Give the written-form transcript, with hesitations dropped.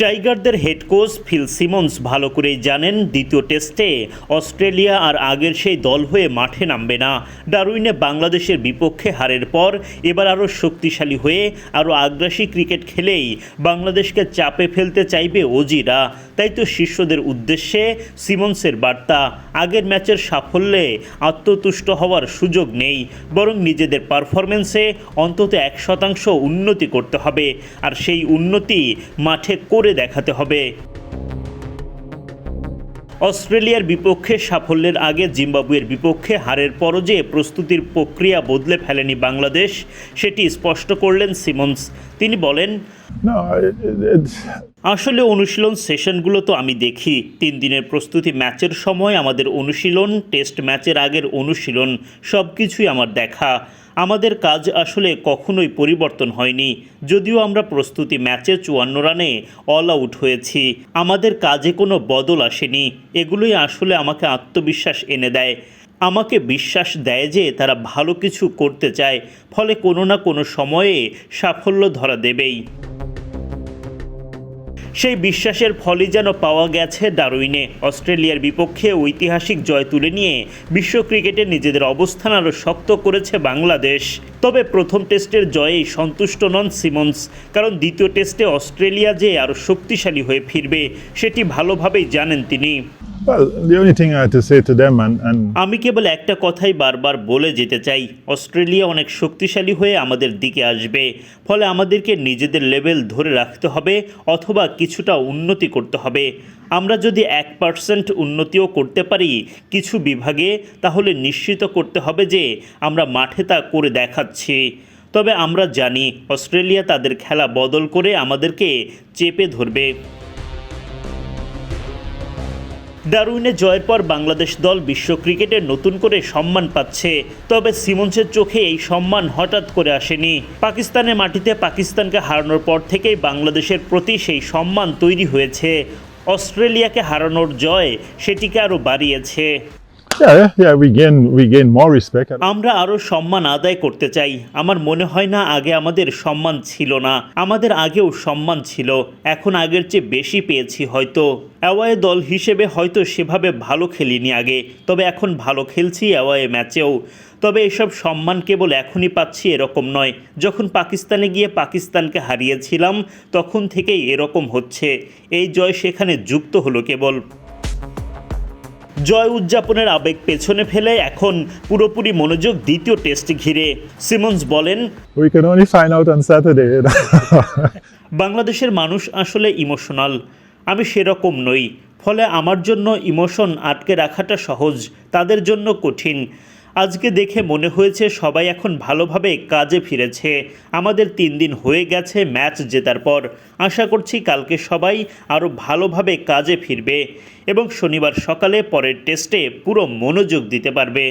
টাইগারদের head coach Phil Simmons ভালো করেই জানেন দ্বিতীয় টেস্টে অস্ট্রেলিয়া আর আগের সেই দল হয়ে মাঠে নামবে না। ডারউইনে বাংলাদেশের বিপক্ষে হারের পর এবার আরও শক্তিশালী হয়ে আরও আগ্রাসী ক্রিকেট খেলেই বাংলাদেশকে চাপে ফেলতে চাইবে অজিরা। তাই তো শিষ্যদের উদ্দেশ্যে সিমন্সের বার্তা, আগের ম্যাচের সাফল্যে আত্মতুষ্ট হওয়ার সুযোগ নেই, বরং নিজেদের পারফরমেন্সে অন্তত 1% উন্নতি করতে হবে, আর সেই উন্নতি মাঠে করে দেখাতে হবে। অস্ট্রেলিয়ার বিপক্ষে সাফল্যের আগে জিম্বাবুয়ের বিপক্ষে হারের পরও যে প্রস্তুতির প্রক্রিয়া বদলে ফেলেনি বাংলাদেশ, সেটি স্পষ্ট করলেন সিমন্স। তিনি বলেন, আসলে অনুশীলন সেশনগুলো তো আমি দেখি। 3 দিনের প্রস্তুতি ম্যাচের সময় আমাদের অনুশীলন, টেস্ট ম্যাচের আগের অনুশীলন, সব কিছুই আমার দেখা। আমাদের কাজ আসলে কখনোই পরিবর্তন হয়নি। যদিও আমরা প্রস্তুতি ম্যাচে 54 রানে অল আউট হয়েছি, আমাদের কাজে কোনো বদল আসেনি। এগুলোই আসলে আমাকে আত্মবিশ্বাস এনে দেয়, আমাকে বিশ্বাস দেয় যে তারা ভালো কিছু করতে চায়, ফলে কোনো না কোনো সময়ে সাফল্য ধরা দেবেই। সেই বিশ্বাসের ফলই যেন পাওয়া গেছে ডারউইনে। অস্ট্রেলিয়ার বিপক্ষে ঐতিহাসিক জয় তুলে নিয়ে বিশ্ব ক্রিকেটে নিজেদের অবস্থান আরও শক্ত করেছে বাংলাদেশ। তবে প্রথম টেস্টের জয়েই সন্তুষ্ট নন সিমন্স, কারণ দ্বিতীয় টেস্টে অস্ট্রেলিয়া যে আরও শক্তিশালী হয়ে ফিরবে সেটি ভালোভাবেই জানেন তিনি। আমি কেবল একটা কথাই বারবার বলে যেতে চাই, অস্ট্রেলিয়া অনেক শক্তিশালী হয়ে আমাদের দিকে আসবে, ফলে আমাদেরকে নিজেদের লেভেল ধরে রাখতে হবে অথবা কিছুটা উন্নতি করতে হবে। আমরা যদি 1% উন্নতিও করতে পারি কিছু বিভাগে, তাহলে নিশ্চিত করতে হবে যে আমরা মাঠে তা করে দেখাচ্ছি। তবে আমরা জানি অস্ট্রেলিয়া তাদের খেলা বদল করে আমাদেরকে চেপে ধরবে। ডারউইনে জয়ের পর বাংলাদেশ দল বিশ্ব ক্রিকেটে নতুন করে সম্মান পাচ্ছে। তবে সিমন্সের চোখে এই সম্মান হঠাৎ করে আসেনি। পাকিস্তানের মাটিতে পাকিস্তানকে হারানোর পর থেকেই বাংলাদেশের প্রতি সেই সম্মান তৈরি হয়েছে। অস্ট্রেলিয়াকে হারানোর জয় সেটিকে আরও বাড়িয়েছে। আমরা আরও সম্মান আদায় করতে চাই। আমার মনে হয় না আগে আমাদের সম্মান ছিল না, আমাদের আগেও সম্মান ছিল, এখন আগের চেয়ে বেশি পেয়েছি হয়তো। অ্যাওয়ে দল হিসেবে হয়তো সেভাবে ভালো খেলিনি আগে, তবে এখন ভালো খেলছি অ্যাওয়ে ম্যাচেও। তবে এসব সম্মান কেবল এখনই পাচ্ছি এরকম নয়, যখন পাকিস্তানে গিয়ে পাকিস্তানকে হারিয়েছিলাম তখন থেকেই এরকম হচ্ছে। এই জয় সেখানে যুক্ত হলো কেবল। জয় উদযাপনের আবেগ পেছনে ফেলে এখন পুরোপুরি মনোযোগ দ্বিতীয় টেস্ট ঘিরে। সিমন্স বলেন, বাংলাদেশের মানুষ আসলে ইমোশনাল, আমি সেরকম নই, ফলে আমার জন্য ইমোশন আটকে রাখাটা সহজ, তাদের জন্য কঠিন। আজকে দেখে মনে হয়েছে সবাই এখন ভালোভাবে কাজে ফিরেছে। আমাদের 3 দিন হয়ে গেছে ম্যাচ জেতার পর। আশা করছি কালকে সবাই আরও ভালোভাবে কাজে ফিরবে এবং শনিবার সকালে পরের টেস্টে পুরো মনোযোগ দিতে পারবে।